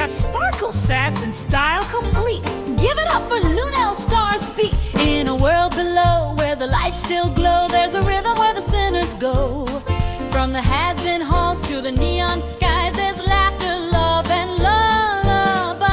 got sparkle, sass, and style complete. Give it up for Lunelle Star's beat. In a world below where the lights still glow, there's a rhythm where the sinners go. From the Hazbin halls to the neon skies, there's laughter, love, and lullabies.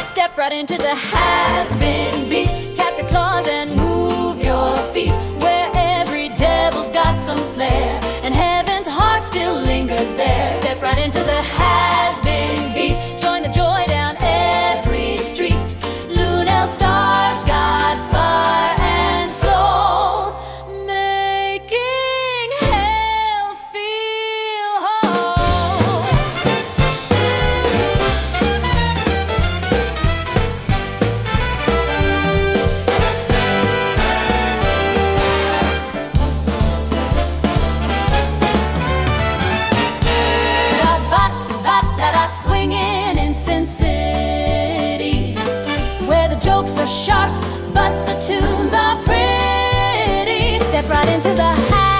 Step right into the Hazbin beat. Tap your claws and move your feet. Where every devil's got some flair and heaven's heart still lingers there. Step right into the Hazbin beat. Join the joy down every street. Lunelle Star's got fire and soul, making hell feel whole. Da-ba-da-da-da, swinging in Sin City, where the jokes are sharp but the tunes are pretty. Step right into the house.